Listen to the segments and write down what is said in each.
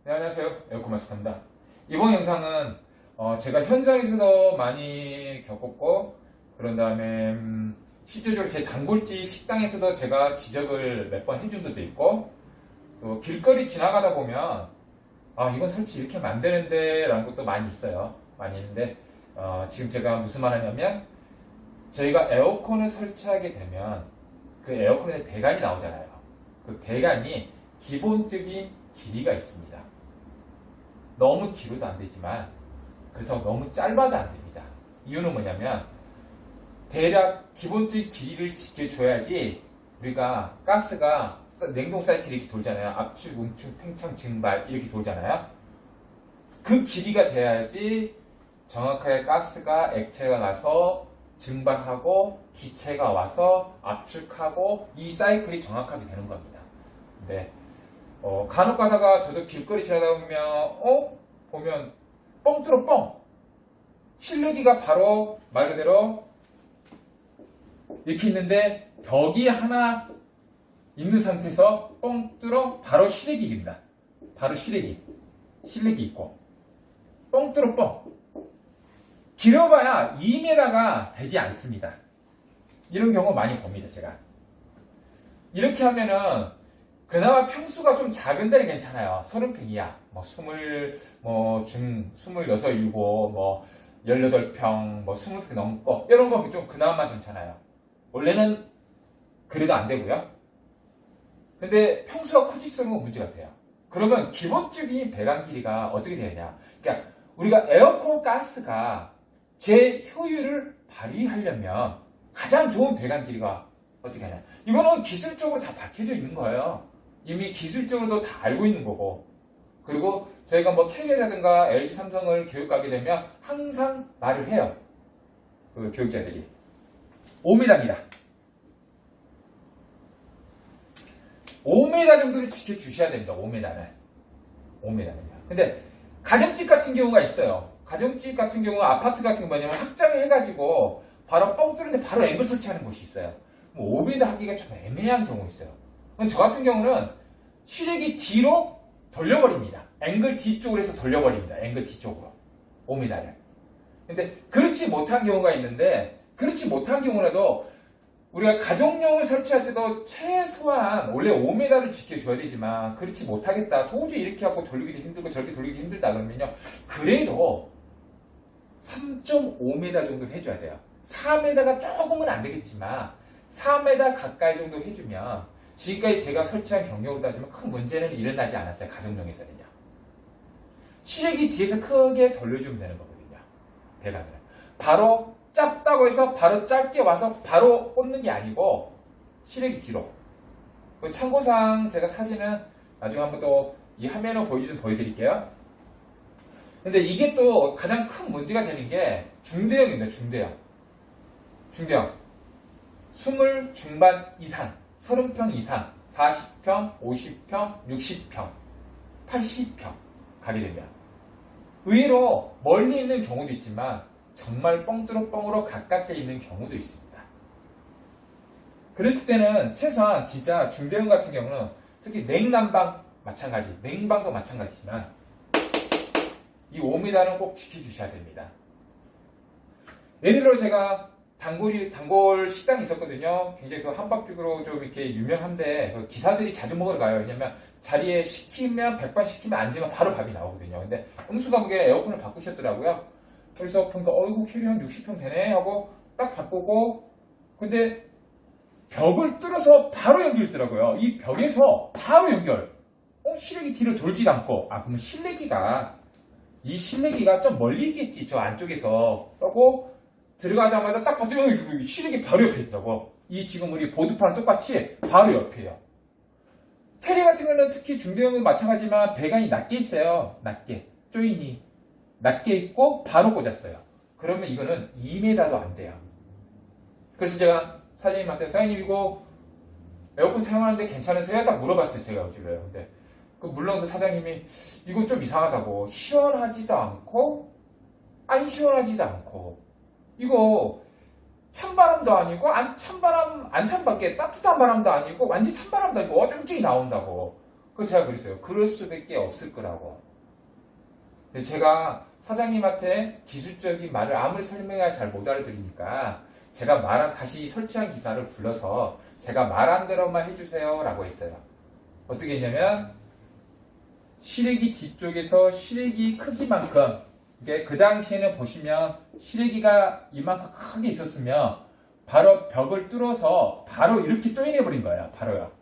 네, 안녕하세요. 에어컨 마스터입니다. 이번 영상은 제가 현장에서도 많이 겪었고, 그런 다음에 실질적으로 제 단골집 식당에서도 제가 지적을 몇 번 해준 적도 있고, 또 길거리 지나가다 보면 이건 설치 이렇게 하면 안 되는데 라는 것도 많이 있어요. 많이 있는데 지금 제가 무슨 말 하냐면, 저희가 에어컨을 설치하게 되면 그 에어컨에 배관이 나오잖아요. 그 배관이 기본적인 길이가 있습니다. 너무 길어도 안 되지만 그렇다고 너무 짧아도 안 됩니다. 이유는 뭐냐면 대략 기본적인 길이를 지켜줘야지 우리가 가스가 냉동 사이클이 이렇게 돌잖아요. 압축, 응축, 팽창, 증발 이렇게 돌잖아요. 그 길이가 돼야지 정확하게 가스가 액체가 가서 증발하고 기체가 와서 압축하고 이 사이클이 정확하게 되는 겁니다. 근데 간혹 가다가 저도 길거리 지나다 보면 뻥 뚫어 뻥! 실내기가 바로 말 그대로 이렇게 있는데 벽이 하나 있는 상태에서 뻥 뚫어 바로 실내기입니다. 바로 실내기 있고 뻥 뚫어 뻥! 길어봐야 2m가 되지 않습니다. 이런 경우 많이 봅니다. 제가 이렇게 하면은 그나마 평수가 좀 작은 데는 괜찮아요. 30평이야. 26, 27, 7, 18평, 20평 넘고, 이런 거 좀 그나마 괜찮아요. 원래는 그래도 안 되고요. 근데 평수가 커질수록 문제가 돼요. 그러면 기본적인 배관 길이가 어떻게 되느냐. 그러니까 우리가 에어컨 가스가 제 효율을 발휘하려면 가장 좋은 배관 길이가 어떻게 하냐. 이거는 기술적으로 다 밝혀져 있는 거예요. 이미 기술적으로도 다 알고 있는 거고. 그리고 저희가 KL이라든가 LG 삼성을 교육하게 되면 항상 말을 해요. 그 교육자들이. 5m입니다. 5m 정도를 지켜주셔야 됩니다. 5m는요. 근데 가정집 같은 경우가 있어요. 가정집 같은 경우는 아파트 같은 거 뭐냐면 확장을 해가지고 바로 뻥 뚫는데 바로 앵글 설치하는 곳이 있어요. 5m 하기가 좀 애매한 경우 있어요. 저 같은 경우는 실외기 뒤로 돌려버립니다. 앵글 뒤쪽으로 해서 돌려버립니다. 앵글 뒤쪽으로 5m를. 근데 그렇지 못한 경우가 있는데, 그렇지 못한 경우라도 우리가 가정용을 설치할 때도 최소한 원래 5m를 지켜줘야 되지만 그렇지 못하겠다, 도저히 이렇게 하고 돌리기도 힘들고 저렇게 돌리기도 힘들다 그러면요, 그래도 3.5m 정도 해줘야 돼요. 4m가 조금은 안 되겠지만 4m 가까이 정도 해주면, 지금까지 제가 설치한 경력으로 따지면 큰 문제는 일어나지 않았어요. 가정용에서는요. 실외기 뒤에서 크게 돌려주면 되는 거거든요. 배관을. 바로 짧다고 해서 바로 짧게 와서 바로 꽂는 게 아니고 실외기 뒤로. 참고사항 제가 사진은 나중에 한번 또 이 화면으로 보여드릴게요. 근데 이게 또 가장 큰 문제가 되는 게 중대형입니다. 중대형. 20 중반 이상, 30평 이상, 40평, 50평, 60평, 80평 가게 되면 의외로 멀리 있는 경우도 있지만 정말 뻥뚫어 뻥으로 가깝게 있는 경우도 있습니다. 그랬을 때는 최소한 진짜 중대형 같은 경우는 특히 냉난방 마찬가지, 냉방도 마찬가지지만 이 5m는 꼭 지켜주셔야 됩니다. 예를 들어 제가 단골 식당이 있었거든요. 굉장히 그 함박죽으로 좀 이렇게 유명한데 그 기사들이 자주 먹으러 가요. 왜냐면 자리에 시키면 100번 시키면 앉으면 바로 밥이 나오거든요. 근데 응수감옥에 에어컨을 바꾸셨더라고요. 그래서 보니까 이거 캐리 한 60평 되네 하고 딱 바꾸고, 근데 벽을 뚫어서 바로 연결했더라고요. 이 벽에서 바로 연결. 실외기 뒤로 돌지도 않고, 그러면 이 실내기가 좀 멀리 있겠지. 저 안쪽에서 하고 들어가자마자 딱 봤더니 실외기 바로 옆에 있더라고. 이 지금 우리 보드판 똑같이 바로 옆에요. 캐리 같은 경우는 특히 중대형은 마찬가지지만 배관이 낮게 있어요. 낮게. 조인이 낮게 있고 바로 꽂았어요. 그러면 이거는 2m도 안 돼요. 그래서 제가 사장님한테, 사장님 이거 에어컨 사용하는데 괜찮으세요? 딱 물어봤어요. 제가 어질러요. 근데 물론 그 사장님이 이건 좀 이상하다고, 시원하지도 않고 안 시원하지도 않고, 이거 찬바람도 아니고 안 찬바람, 안 찬밖에 따뜻한 바람도 아니고 완전 찬바람도 아니고 어정쩡히 나온다고. 그거 제가 그랬어요. 그럴 수밖에 없을 거라고. 근데 제가 사장님한테 기술적인 말을 아무리 설명해야 잘 못 알아들으니까 제가 다시 설치한 기사를 불러서 제가 말한 대로만 해주세요 라고 했어요. 어떻게 했냐면 실외기 뒤쪽에서 실외기 크기만큼, 이게 그 당시에는 보시면 실외기가 이만큼 크게 있었으면 바로 벽을 뚫어서 바로 이렇게 조인해버린 거예요. 바로요.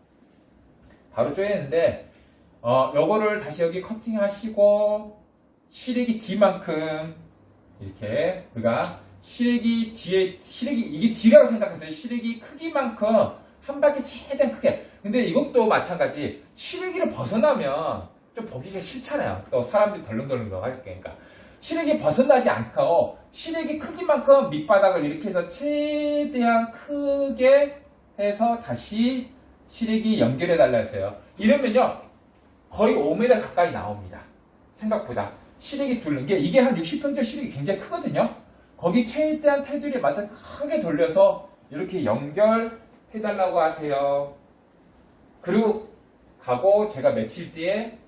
바로 조이는데 요거를 다시 여기 커팅하시고 실외기 뒤만큼 이렇게 우리가 실외기 뒤에 이게 뒤라고 생각하세요. 실외기 크기만큼 한 바퀴 최대한 크게. 근데 이것도 마찬가지. 실외기를 벗어나면 좀 보기가 싫잖아요. 또 사람들이 덜렁덜렁 하실 거니까. 실외기 벗어나지 않고 실외기 크기만큼 밑바닥을 이렇게 해서 최대한 크게 해서 다시 실외기 연결해 달라 했어요. 이러면요 거의 5m 가까이 나옵니다. 생각보다 실외기 뚫는 게 이게 한 60평짜리 실외기 굉장히 크거든요. 거기 최대한 테두리에 맞춰 크게 돌려서 이렇게 연결해 달라고 하세요. 그리고 가고 제가 며칠 뒤에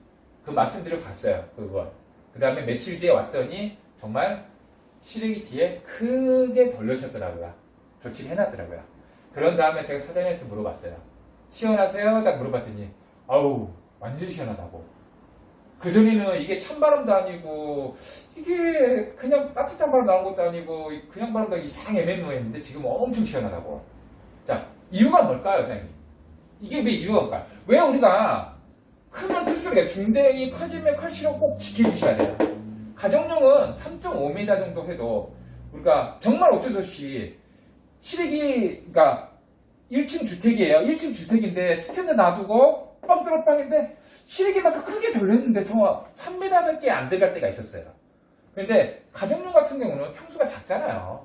그 말씀드려 갔어요. 그걸. 그 다음에 며칠 뒤에 왔더니 정말 실외기 뒤에 크게 돌려셨더라고요. 조치를 해놨더라고요. 그런 다음에 제가 사장님한테 물어봤어요. 시원하세요? 딱 물어봤더니 아우 완전 시원하다고. 그전에는 이게 찬바람도 아니고 이게 그냥 따뜻한 바람 나오는 것도 아니고 그냥 바람도 이상 애매모호했는데 지금 엄청 시원하다고. 자, 이유가 뭘까요, 사장님? 이게 왜 이유가 뭘까요? 왜 우리가 크면 클수록 중대형이 커지면 클수록 꼭 지켜주셔야 돼요. 가정용은 3.5m 정도 해도 우리가 정말 어쩔 수 없이 실외기가 1층 주택이에요. 1층 주택인데 스탠드 놔두고 빵뚜러빵인데 실외기만큼 크게 돌렸는데 더 3m밖에 안 들어갈 때가 있었어요. 근데 가정용 같은 경우는 평수가 작잖아요.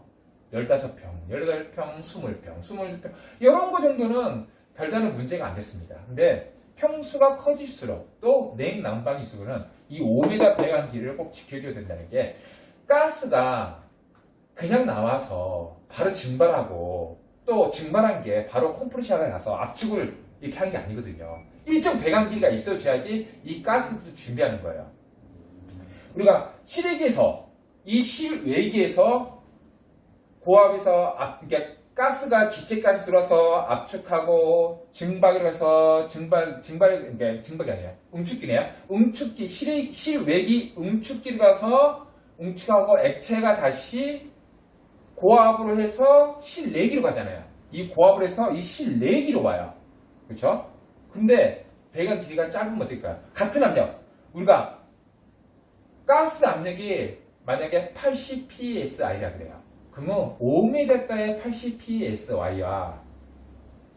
15평, 18평, 20평, 22평 이런 거 정도는 별다른 문제가 안 됐습니다. 근데 평수가 커질수록 또 냉난방일수록은 이 5m 배관기를 꼭 지켜줘야 된다는 게 가스가 그냥 나와서 바로 증발하고 또 증발한 게 바로 컴프레셔에 가서 압축을 이렇게 하는 게 아니거든요. 일정 배관기가 있어줘야지 이 가스도 준비하는 거예요. 우리가 실외기에서 이 실외기에서 고압에서 그러니까 가스가 기체가스 들어서 압축하고 증발을 해서 그러니까 증발이 아니라 응축기네요. 응축기 실외기 응축기를 가서 응축하고 액체가 다시 고압으로 해서 실내기로 가잖아요. 이 고압을 해서 이 실내기로 와요. 그렇죠? 근데 배관 길이가 짧으면 어떨까요? 같은 압력. 우리가 가스 압력이 만약에 80psi라 그래요. 그러면 5m대의 80psy와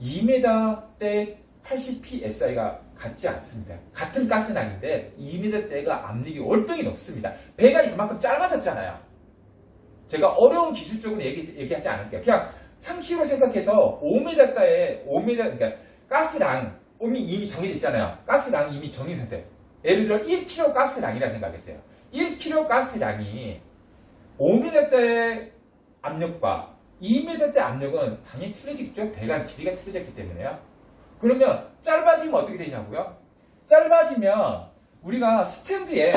2m대 80psi가 같지 않습니다. 같은 가스량인데 2m대가 압력이 월등히 높습니다. 배관이 그만큼 짧아졌잖아요. 제가 어려운 기술적으로 얘기하지 않을게요. 그냥 상식으로 생각해서 5m대의 5m 그러니까 가스량 이미 정해져 있잖아요. 가스량이 이미 정해진 상태. 예를 들어 1kg 가스량이라 생각했어요. 1kg 가스량이 5m대의 압력과 2m대 압력은 당연히 틀려지겠죠. 배관 길이가 틀려졌기 때문에요. 그러면 짧아지면 어떻게 되냐고요? 짧아지면 우리가 스탠드에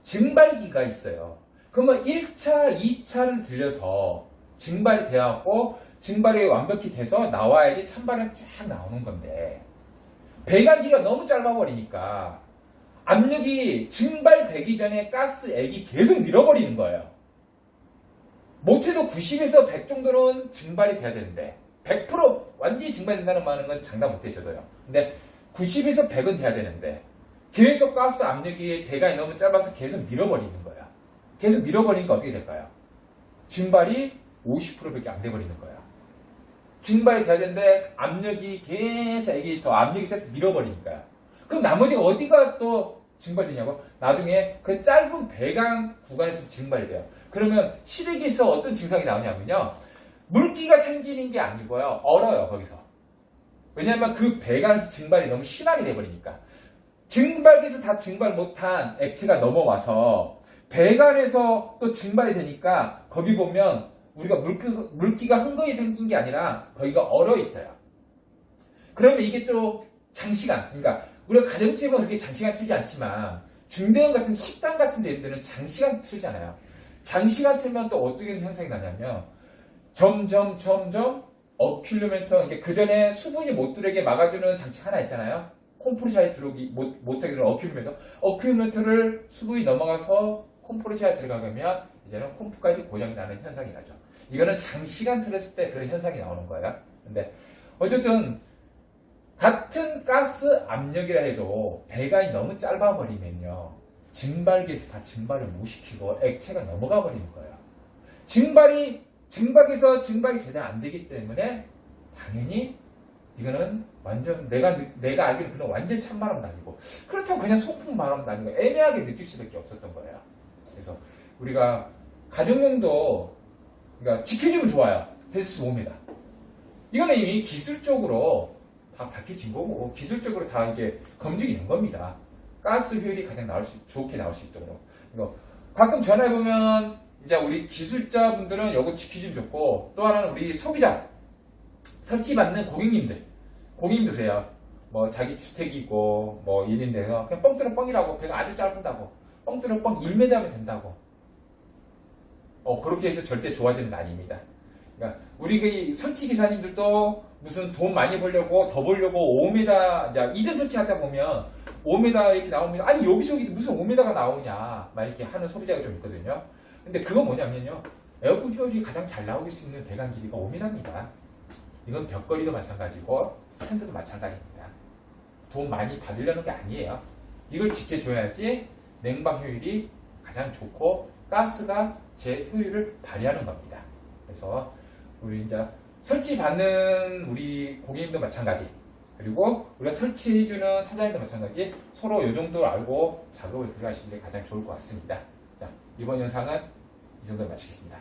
증발기가 있어요. 그러면 1차, 2차를 들려서 증발이 되어갖고 증발이 완벽히 돼서 나와야지 찬바람이 쫙 나오는 건데 배관 길이가 너무 짧아버리니까 압력이 증발되기 전에 가스액이 계속 밀어버리는 거예요. 못해도 90에서 100 정도는 증발이 돼야 되는데 100% 완전히 증발된다는 말은 건 장담 못해 저도요. 근데 90에서 100은 돼야 되는데 계속 가스 압력이 배관이 너무 짧아서 계속 밀어버리는 거야. 계속 밀어버리니까 어떻게 될까요? 증발이 50%밖에 안 돼버리는 거예요. 증발이 돼야 되는데 압력이 계속 이게 더 압력이 세서 밀어버리니까요. 그럼 나머지 어디가 또 증발되냐고? 나중에 그 짧은 배관 구간에서 증발이 돼요. 그러면 실외기에서 어떤 증상이 나오냐면요. 물기가 생기는 게 아니고요. 얼어요, 거기서. 왜냐하면 그 배관에서 증발이 너무 심하게 돼버리니까. 증발기에서 다 증발 못한 액체가 넘어와서 배관에서 또 증발이 되니까 거기 보면 우리가 물기가 흥건히 생긴 게 아니라 거기가 얼어 있어요. 그러면 이게 또 장시간, 그러니까 우리가 가정집은 그렇게 장시간 틀지 않지만 중대형 같은 식당 같은 데들은 장시간 틀잖아요. 장시간 틀면 또 어떻게 현상이 나냐면 점점 어큘루멘터, 그 전에 수분이 못 들어오게 막아주는 장치 하나 있잖아요. 콤프레셔에 들어오기 못하게 되는 어큘루멘터를 수분이 넘어가서 콤프레셔에 들어가면 이제는 콤프까지 고장이 나는 현상이 나죠. 이거는 장시간 틀었을 때 그런 현상이 나오는 거예요. 근데 어쨌든 같은 가스 압력이라 해도 배관이 너무 짧아버리면요, 증발기에서 다 증발을 못 시키고 액체가 넘어가 버리는 거예요. 증발기에서 증발이 제대로 안 되기 때문에 당연히 이거는 완전 내가 알기로 그냥 완전 찬바람도 아니고 그렇다고 그냥 소품 바람도 아니고 애매하게 느낄 수밖에 없었던 거예요. 그래서 우리가 가정용도 그러니까 지켜주면 좋아요. 데시스 5m. 이거는 이미 기술적으로 다 밝혀진 거고 기술적으로 다 이게 검증이 된 겁니다. 가스 효율이 가장 좋게 나올 수 있도록. 이거 가끔 전화해 보면 이제 우리 기술자분들은 요거 지키주면 좋고, 또 하나는 우리 소비자 설치 받는 고객님들 그래요. 뭐 자기 주택이고 뭐 1인데서 그냥 뻥뚫어 뻥이라고, 배가 아주 짧은다고, 뻥뚫어 뻥 1m 하면 된다고. 그렇게 해서 절대 좋아지는 게 아닙니다. 그러니까 우리 그 설치 기사님들도 무슨 돈 많이 벌려고 더 벌려고 5m 이제 이전 설치하다 보면 5m 이렇게 나오면 아니 여기서 무슨 5m가 나오냐 막 이렇게 하는 소비자가 좀 있거든요. 근데 그건 뭐냐면요, 에어컨 효율이 가장 잘 나오길 수 있는 배관 길이가 5m입니다. 이건 벽걸이도 마찬가지고 스탠드도 마찬가지입니다. 돈 많이 받으려는 게 아니에요. 이걸 지켜줘야지 냉방 효율이 가장 좋고 가스가 제 효율을 발휘하는 겁니다. 그래서 우리 이제 설치 받는 우리 고객님도 마찬가지, 그리고 우리가 설치해주는 사장님도 마찬가지, 서로 이 정도 알고 작업을 들어가시는 게 가장 좋을 것 같습니다. 자, 이번 영상은 이 정도로 마치겠습니다.